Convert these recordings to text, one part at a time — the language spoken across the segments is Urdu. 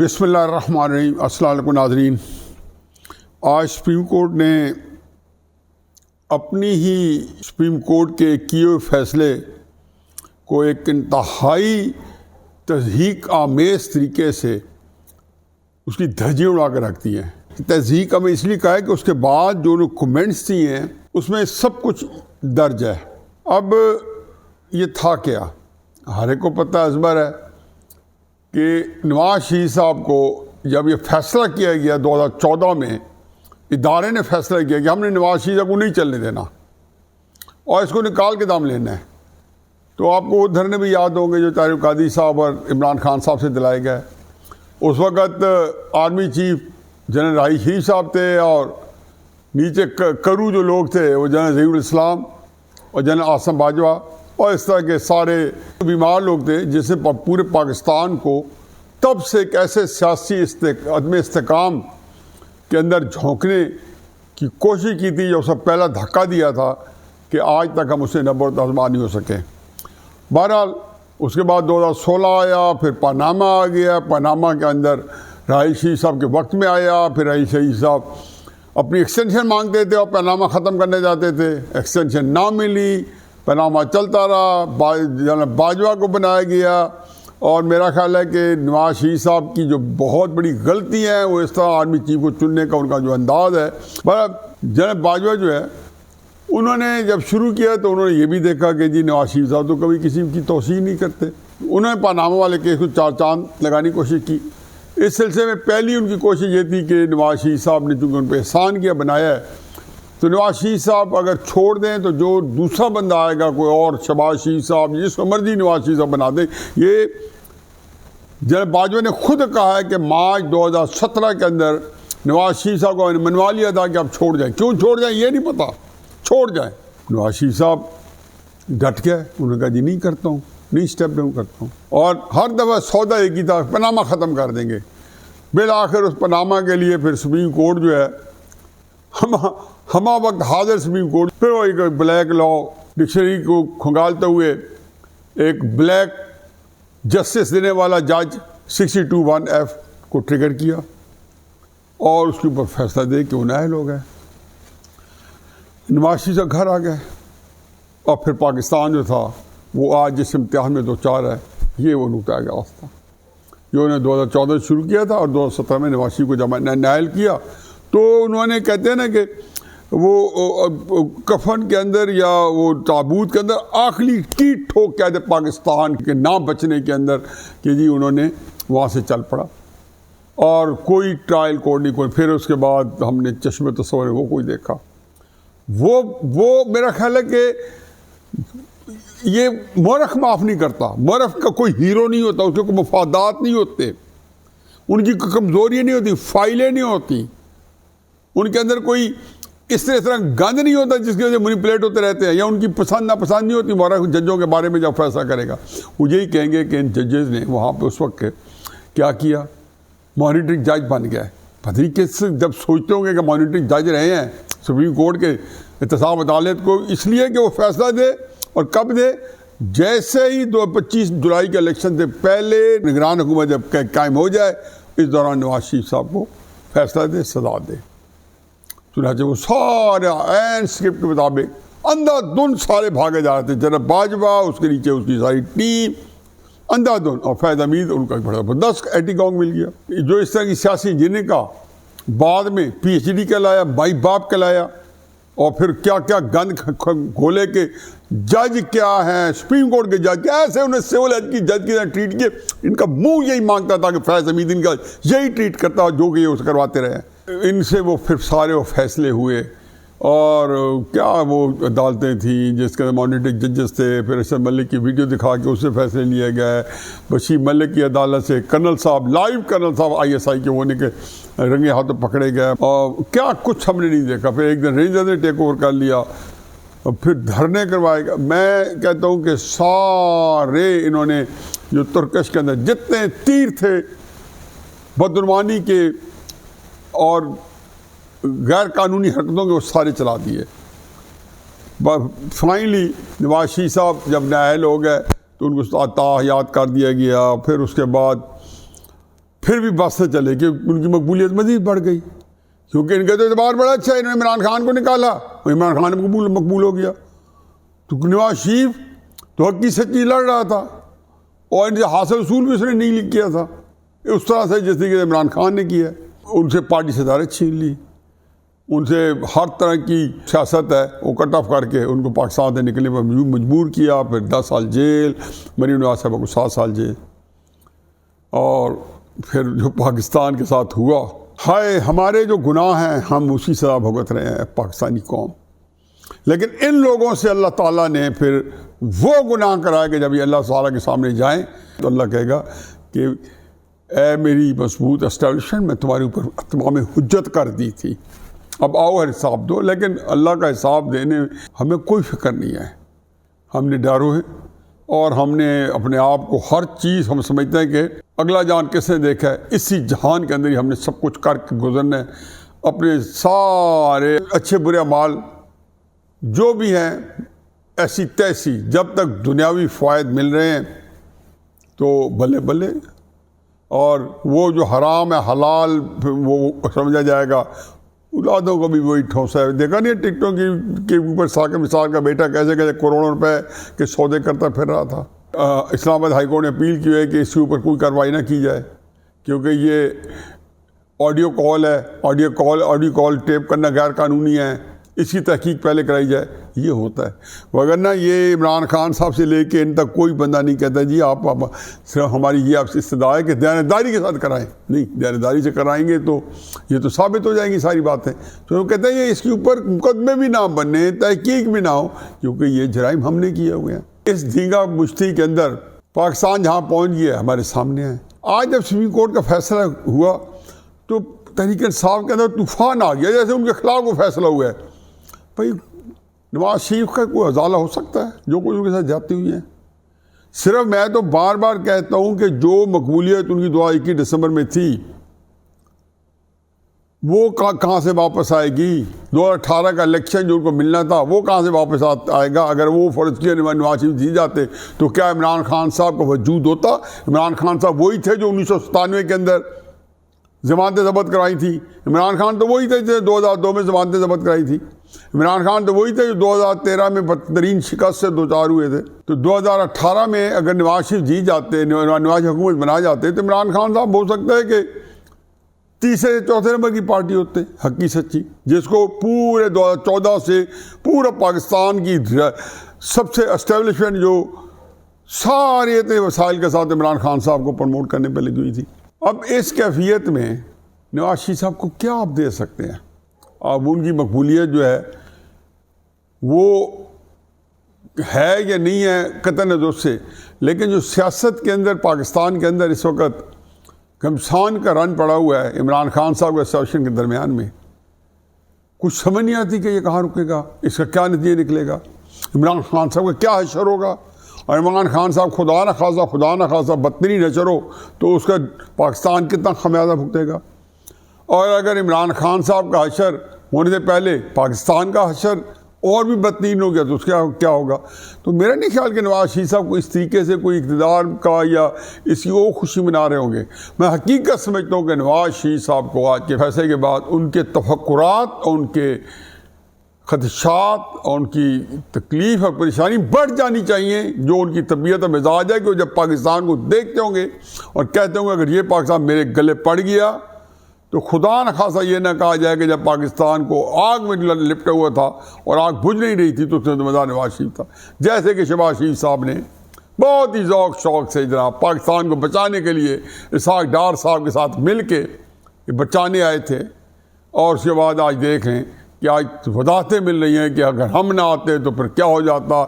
بسم اللہ الرحمن الرحیم۔ السلام علیکم ناظرین، آج سپریم کورٹ نے اپنی ہی سپریم کورٹ کے کیے ہوئے فیصلے کو ایک انتہائی تضحیک آمیز طریقے سے اس کی دھجیاں اڑا کر رکھ دی ہیں۔ تضحیک ہمیں اس لیے کہا ہے کہ اس کے بعد جو انہوں کمنٹس دیے ہیں اس میں سب کچھ درج ہے۔ اب یہ تھا کیا، ہر ایک کو پتہ ازبر ہے کہ نواز شریف صاحب کو جب یہ فیصلہ کیا گیا 2014 میں، ادارے نے فیصلہ کیا کہ ہم نے نواز شریف صاحب کو نہیں چلنے دینا اور اس کو نکال کے دم لینا ہے، تو آپ کو وہ دھرنے بھی یاد ہوں گے جو طاہر القادری صاحب اور عمران خان صاحب سے دلائے گئے۔ اس وقت army chief general Raheel Sharif صاحب تھے اور نیچے کرو جو لوگ تھے وہ جنرل ظہیر الاسلام اور جنرل عاصم باجوہ اور اس طرح کے سارے بیمار لوگ تھے، جس نے پورے پاکستان کو تب سے ایک ایسے سیاسی عدم استحکام کے اندر جھونکنے کی کوشش کی تھی جو اس کا پہلا دھکا دیا تھا کہ آج تک ہم اسے نبرد آزما نہیں ہو سکے۔ بہرحال اس کے بعد 2016 آیا، پھر پاناما آ گیا، پاناما کے اندر راحیل شریف صاحب کے وقت میں آیا، پھر راحیل شریف صاحب اپنی ایکسٹینشن مانگتے تھے اور پاناما ختم کرنے جاتے تھے، ایکسٹینشن نہ ملی، پاناما چلتا رہا، جنرل باجوہ کو بنایا گیا۔ اور میرا خیال ہے کہ نواز شریف صاحب کی جو بہت بڑی غلطی ہے وہ اس طرح آرمی چیف کو چننے کا ان کا جو انداز ہے۔ جنرل باجوہ جو ہے انہوں نے جب شروع کیا تو انہوں نے یہ بھی دیکھا کہ جی نواز شریف صاحب تو کبھی کسی کی توثیق نہیں کرتے، انہوں نے پاناما والے کیس کو چار چاند لگانے کی کوشش کی۔ اس سلسلے میں پہلی ان کی کوشش یہ تھی کہ نواز شریف صاحب نے چونکہ ان پہ احسان کیا، بنایا ہے، تو نواز شریف صاحب اگر چھوڑ دیں تو جو دوسرا بندہ آئے گا، کوئی اور شہباز شریف صاحب، جس کو مرضی نواز شریف صاحب بنا دیں۔ یہ جنرل باجوہ نے خود کہا ہے کہ مارچ 2017 کے اندر نواز شریف صاحب کو منوا لیا تھا کہ آپ چھوڑ جائیں، کیوں چھوڑ جائیں یہ نہیں پتا، چھوڑ جائیں۔ نواز شریف صاحب ڈٹ گئے، انہوں نے کہا جی نہیں کرتا ہوں، نہیں اسٹیپ ڈاؤن کرتا ہوں، اور ہر دفعہ سودا ایک ہی تھا، پاناما ختم کر دیں گے۔ بالآخر اس پاناما کے لیے پھر سپریم کورٹ جو ہے ہما وقت حاضر سپریم کورٹ پھر وہ ایک بلیک لا ڈکشنری کو کھنگالتے ہوئے ایک بلیک جسٹس دینے والا جج 62(1)(f) کو ٹریگر کیا اور اس کے اوپر فیصلہ دے کہ وہ نااہل ہو گئے، نواز شریف سے گھر آ گئے۔ اور پھر پاکستان جو تھا وہ آج جس امتحان میں دو چار ہے، یہ وہ نقطۂ آغاز تھا جو انہوں نے 2014 شروع کیا تھا، اور 2017 میں نواز شریف کو جب نااہل کیا تو انہوں نے کہتے ہیں نا کہ وہ کفن کے اندر یا وہ تابوت کے اندر آخری ٹیٹ ٹھوک کہتے پاکستان کے نہ بچنے کے اندر کہ جی انہوں نے وہاں سے چل پڑا، اور کوئی ٹرائل کورٹ نہیں، کوئی پھر اس کے بعد ہم نے چشم تصور وہ کوئی دیکھا۔ وہ میرا خیال ہے کہ یہ مورخ معاف نہیں کرتا، مورخ کا کوئی ہیرو نہیں ہوتا، اس کے کوئی مفادات نہیں ہوتے، ان کی کوئی کمزوریاں نہیں ہوتی، فائلیں نہیں ہوتی، ان کے اندر کوئی اس طرح گند نہیں ہوتا جس کی وجہ سے مینیپولیٹ ہوتے رہتے ہیں، یا ان کی پسند ناپسند نہیں ہوتی۔ مورخ ججوں کے بارے میں جب فیصلہ کرے گا وہ یہی کہیں گے کہ ان ججز نے وہاں پہ اس وقت کیا کیا، مانیٹرنگ جج بن گئے۔ پتہ نہیں کس جب سوچتے ہوں گے کہ مانیٹرنگ جج رہے ہیں سپریم کورٹ کے احتساب عدالت کو، اس لیے کہ وہ فیصلہ دے، اور کب دے؟ جیسے ہی 25 جولائی کے الیکشن سے پہلے نگران حکومت جب قائم ہو جائے، اس دوران نواز شریف صاحب کو فیصلہ دے، سزا دے۔ چنانچہ وہ سارے عین اسکرپٹ کے مطابق اندھا دھند سارے بھاگے جا رہے تھے، جنرل باجوہ، اس کے نیچے اس کی ساری ٹیم، اندھا دھند، اور فیض حمید ان کا بڑا زبردست ایٹی گانگ مل گیا، جو اس طرح کی سیاسی انجینئرنگ کا بعد میں PhD کہلایا، بائی باپ کہلایا، اور پھر کیا کیا گند کھولے کے جج کیا ہیں، سپریم کورٹ کے جج ایسے انہیں سول ایج کی جج کی طرح ٹریٹ کیے۔ ان کا منہ یہی مانگتا تھا کہ فیض حمید ان کا یہی ٹریٹ کرتا جو کہ یہ اسے کرواتے رہے۔ ان سے وہ پھر سارے وہ فیصلے ہوئے، اور کیا وہ عدالتیں تھیں جس کے مانیٹرنگ ججز تھے، پھر ارشد ملک کی ویڈیو دکھا کے اس سے فیصلے لیے گئے، بشیر ملک کی عدالت سے کرنل صاحب، لائیو کرنل صاحب ISI کے ہونے کے رنگے ہاتھوں پکڑے گئے، اور کیا کچھ ہم نے نہیں دیکھا۔ پھر ایک دن رینجر نے ٹیک اوور کر لیا، اور پھر دھرنے کروائے گا۔ میں کہتا ہوں کہ سارے انہوں نے جو ترکش کے اندر جتنے تیر تھے بدعنوانی کے اور غیر قانونی حرکتوں کے، وہ سارے چلا دیے۔ فائنلی نواز شریف صاحب جب نااہل ہو گئے تو ان کو تاحیات کر دیا گیا۔ پھر اس کے بعد پھر بھی بس سے چلے کہ ان کی مقبولیت مزید بڑھ گئی، کیونکہ ان کا تو اعتبار بڑا اچھا ہے، انہوں نے عمران خان کو نکالا، عمران خان مقبول ہو گیا۔ تو نواز شریف تو حق کی سچی لڑ رہا تھا اور ان سے حاصل اصول بھی اس نے نہیں کیا تھا اس طرح سے جس طریقے سے عمران خان نے کیا۔ ان سے پارٹی صدارت چھین لی، ان سے ہر طرح کی سیاست ہے وہ کٹ آف کر کے ان کو پاکستان سے نکلنے پر مجبور کیا، پھر 10 سال جیل، مریم نواز صاحبہ کو 7 سال جیل، اور پھر جو پاکستان کے ساتھ ہوا، ہائے ہمارے جو گناہ ہیں ہم اسی سزا بھگت رہے ہیں پاکستانی قوم۔ لیکن ان لوگوں سے اللہ تعالیٰ نے پھر وہ گناہ کرائے کہ جب یہ اللہ تعالیٰ کے سامنے جائیں تو اللہ کہے گا کہ اے میری مضبوط اسٹیبلشمنٹ، میں تمہارے اوپر تمام حجت کر دی تھی، اب آؤ حساب دو۔ لیکن اللہ کا حساب دینے ہمیں کوئی فکر نہیں ہے، ہم نے ڈرو ہے اور ہم نے اپنے آپ کو ہر چیز ہم سمجھتے ہیں کہ اگلا جان کس نے دیکھا ہے، اسی جہان کے اندر ہی ہم نے سب کچھ کر کے گزرنا ہے۔ اپنے سارے اچھے برے اعمال جو بھی ہیں ایسی تیسی، جب تک دنیاوی فوائد مل رہے ہیں تو بلے بلے، اور وہ جو حرام ہے حلال وہ سمجھا جائے گا، اولادوں کو بھی وہی ٹھونسا ہے۔ دیکھا نہیں ٹک ٹاک کے اوپر ساکر مثال کا بیٹا کیسے کیسے کروڑوں روپے کے سودے کرتا پھر رہا تھا۔ اسلام آباد ہائی کورٹ نے اپیل کی ہے کہ اس کے اوپر کوئی کارروائی نہ کی جائے، کیونکہ یہ آڈیو کال ہے، آڈیو کال ٹیپ کرنا غیر قانونی ہے، اس کی تحقیق پہلے کرائی جائے، یہ ہوتا ہے۔ وگرنہ یہ عمران خان صاحب سے لے کے ان تک کوئی بندہ نہیں کہتا جی آپ صرف ہماری یہ آپ سے استدعا ہے کہ دیانتداری کے ساتھ کرائیں، نہیں، دیانتداری سے کرائیں گے تو یہ تو ثابت ہو جائیں گی ساری باتیں۔ تو وہ کہتے ہیں یہ اس کے اوپر مقدمے بھی نہ بننے، تحقیق بھی نہ ہو، کیونکہ یہ جرائم ہم نے کیے ہوئے ہیں۔ اس دھینگا مشتی کے اندر پاکستان جہاں پہنچ گیا ہمارے سامنے ہے۔ آج جب سپریم کورٹ کا فیصلہ ہوا تو تحریک انصاف کے اندر طوفان آ گیا، جیسے ان کے خلاف وہ فیصلہ ہوا ہے۔ بھائی نواز شریف کا کوئی ازالہ ہو سکتا ہے جو کچھ ان کے ساتھ جاتی ہوئی ہیں؟ صرف میں تو بار بار کہتا ہوں کہ جو مقبولیت ان کی 21 دسمبر میں تھی وہ کہاں سے واپس آئے گی؟ 2018 کا الیکشن جو ان کو ملنا تھا وہ کہاں سے واپس آئے گا؟ اگر وہ فرض کیا نواز شریف جیت جاتے تو کیا عمران خان صاحب کا وجود ہوتا؟ عمران خان صاحب وہی تھے جو 1997 کے اندر ضمانتیں ضبط کرائی تھی۔ عمران خان تو وہی تھے جو 2002 میں ضمانتیں ضبط کرائی تھی۔ عمران خان تو وہی تھے جو 2013 میں بدترین شکست سے دوچار ہوئے تھے۔ تو 2018 میں اگر نواز شریف جیت جاتے، نواز حکومت بنا جاتے، تو عمران خان صاحب ہو سکتا ہے کہ تیسرے چوتھے نمبر کی پارٹی ہوتے حقی سچی، جس کو پورے 2014 سے پورا پاکستان کی سب سے اسٹیبلشمنٹ جو سارے اتنے وسائل کے ساتھ عمران خان صاحب کو پروموٹ کرنے پہ لگی ہوئی تھی۔ اب اس کیفیت میں نواز شریف صاحب کو کیا آپ دے سکتے ہیں؟ اب ان کی مقبولیت جو ہے وہ ہے یا نہیں ہے قطع نظر سے، لیکن جو سیاست کے اندر پاکستان کے اندر اس وقت گھمسان کا رن پڑا ہوا ہے عمران خان صاحب کے سیشن کے درمیان میں، کچھ سمجھ نہیں آتی کہ یہ کہاں رکے گا، اس کا کیا نتیجہ نکلے گا، عمران خان صاحب کا کیا حشر ہوگا، اور عمران خان صاحب خدا نہ خاصا بدترین حشر ہو تو اس کا پاکستان کتنا خمیازہ بھگتے گا۔ اور اگر عمران خان صاحب کا حشر ہونے سے پہلے پاکستان کا حشر اور بھی بدترین ہو گیا تو اس کا کیا ہوگا؟ تو میرا نہیں خیال کہ نواز شریف صاحب کو اس طریقے سے کوئی اقتدار کا یا اس کی وہ خوشی منا رہے ہوں گے۔ میں حقیقت سمجھتا ہوں کہ نواز شریف صاحب کو آج کے فیصلے کے بعد ان کے تفکرات اور ان کے خدشات اور ان کی تکلیف اور پریشانی بڑھ جانی چاہیے، جو ان کی طبیعت اور مزاج ہے کہ وہ جب پاکستان کو دیکھتے ہوں گے اور کہتے ہوں گے اگر یہ پاکستان میرے گلے پڑ گیا تو خدا نہ خاصا یہ نہ کہا جائے کہ جب پاکستان کو آگ میں لپٹا ہوا تھا اور آگ بجھ نہیں رہی تھی تو اس میں ذمہ دار نواز شریف تھا۔ جیسے کہ شہباز شریف صاحب نے بہت ہی ذوق شوق سے جناب پاکستان کو بچانے کے لیے اسحاق ڈار صاحب کے ساتھ مل کے بچانے آئے تھے، اور اس کے بعد آج دیکھ لیں کہ آج وضاحتیں مل رہی ہیں کہ اگر ہم نہ آتے تو پھر کیا ہو جاتا،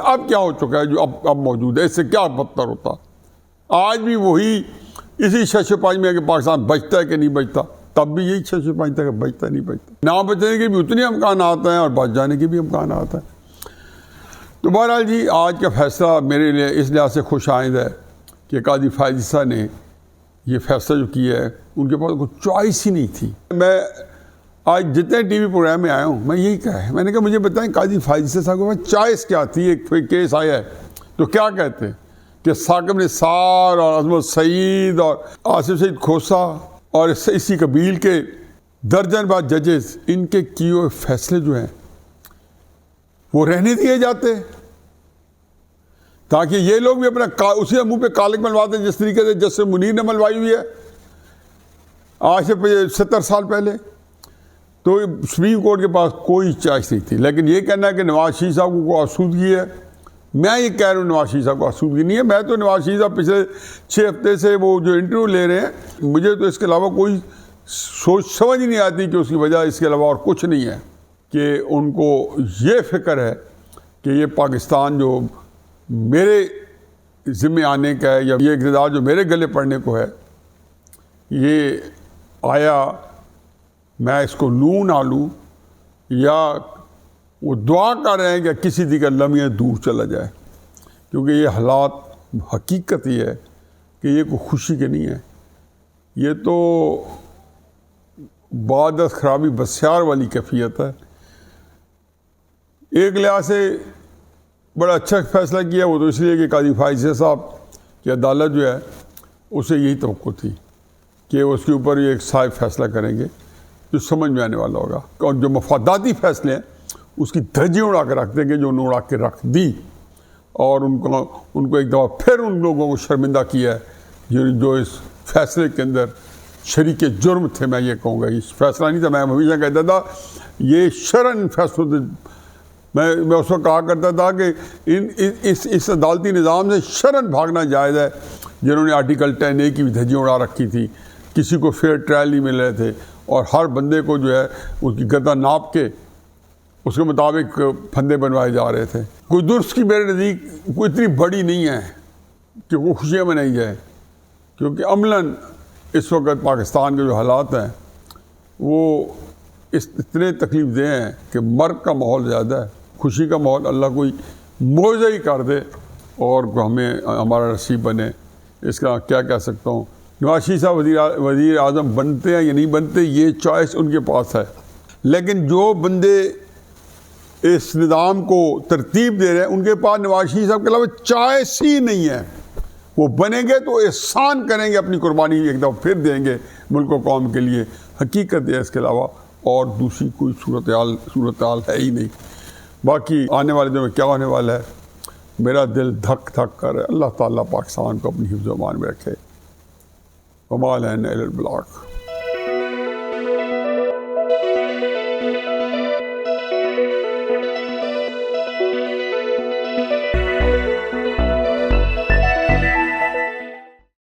اب کیا ہو چکا ہے جو اب موجود ہے، اس سے کیا بدتر ہوتا۔ آج بھی وہی اسی شش-پائی میں کہ پاکستان بچتا ہے کہ نہیں بچتا، تب بھی یہی شش-پائی تھا کہ بچتا نہیں بچتا، نہ بچنے کے بھی اتنے امکانات ہیں اور بچ جانے کے بھی امکانات ہیں۔ تو بہرحال جی آج کا فیصلہ میرے لیے اس لحاظ سے خوش آئند ہے کہ قاضی فائز عیسیٰ نے یہ فیصلہ جو کیا ہے، ان کے پاس کوئی چوائس ہی نہیں تھی۔ میں آج جتنے ٹی وی پروگرام میں آیا ہوں میں یہی کہا ہے، میں نے کہا مجھے بتائیں قاضی فائز عیسیٰ صاحب کے پاس چوائس کیا تھی؟ ایک کیس آیا ہے تو کیا کہتے ہیں؟ کہ ثاقب نثار اور عظمت سعید اور آصف سعید کھوسا اور اسی قبیل کے درجن بعد ججز، ان کے کیے ہوئے فیصلے جو ہیں وہ رہنے دیے جاتے تاکہ یہ لوگ بھی اپنا اسی منہ پہ کالک ملواتے ہیں جس طریقے سے جسٹس منیر نے ملوائی ہوئی ہے آج سے 70 سال پہلے. تو سپریم کورٹ کے پاس کوئی چوائس نہیں تھی. لیکن یہ کہنا ہے کہ نواز شریف صاحب کو آسودگی ہے، میں یہ کہہ رہا ہوں نواز شریف صاحب کو آسودگی نہیں ہے. میں تو نواز شریف صاحب پچھلے 6 ہفتے سے وہ جو انٹرویو لے رہے ہیں، مجھے تو اس کے علاوہ کوئی سوچ سمجھ ہی نہیں آتی کہ اس کی وجہ اس کے علاوہ اور کچھ نہیں ہے کہ ان کو یہ فکر ہے کہ یہ پاکستان جو میرے ذمہ آنے کا ہے یا یہ اقتدار جو میرے گلے پڑنے کو ہے، یہ آیا میں اس کو لوں نہ لوں، یا وہ دعا کر رہے ہیں کہ کسی دیگر لمحے دور چلا جائے. کیونکہ یہ حالات حقیقت یہ ہے کہ یہ کوئی خوشی کے نہیں ہے، یہ تو عادت خرابی بسیار والی کیفیت ہے. ایک لحاظ سے بڑا اچھا فیصلہ کیا وہ تو اس لیے کہ قاضی فائز صاحب کی عدالت جو ہے اسے یہی توقع تھی کہ اس کے اوپر یہ ایک صاحب فیصلہ کریں گے جو سمجھ میں آنے والا ہوگا، اور جو مفاداتی فیصلے ہیں اس کی دھجیاں اڑا کے رکھ دیں گے جو انہوں نے اڑا کے رکھ دی، اور ان کو ایک دفعہ پھر ان لوگوں کو شرمندہ کیا ہے جو اس فیصلے کے اندر شریک جرم تھے. میں یہ کہوں گا اس فیصلہ نہیں تھا، میں ہمیشہ کہتا تھا یہ شرعن فیصلوں سے میں اس وقت کہا کرتا تھا کہ اس عدالتی نظام سے شرعن بھاگنا جائز ہے. جنہوں نے آرٹیکل 10A کی بھی دھجیاں اڑا رکھی تھی، کسی کو فیئر ٹرائل نہیں مل رہے تھے، اور ہر بندے کو جو ہے اس کی گردن ناپ کے اس کے مطابق پھندے بنوائے جا رہے تھے. کوئی درست کی میرے نزدیک کوئی اتنی بڑی نہیں ہے کہ وہ خوشیاں منائی جائے، کیونکہ عملاً اس وقت پاکستان کے جو حالات ہیں وہ اتنے تکلیف دہ ہیں کہ مرگ کا ماحول زیادہ ہے. خوشی کا ماحول اللہ کوئی معجزہ ہی کر دے اور ہمیں ہمارا نصیب بنے. اس کا کیا کہہ سکتا ہوں. نواز شریف صاحب وزیر اعظم بنتے ہیں یا نہیں بنتے یہ چوائس ان کے پاس ہے، لیکن جو بندے اس نظام کو ترتیب دے رہے ہیں ان کے پاس نواز شریف صاحب کے علاوہ چوائس ہی نہیں ہے. وہ بنیں گے تو احسان کریں گے، اپنی قربانی ایک دفعہ پھر دیں گے ملک و قوم کے لیے. حقیقت ہے اس کے علاوہ اور دوسری کوئی صورتحال ہے ہی نہیں. باقی آنے والے دنوں میں کیا ہونے والا ہے میرا دل دھک دھک کر ہے. اللہ تعالیٰ پاکستان کو اپنی حفظ و امان میں رکھے. وما علینا الا البلاغ.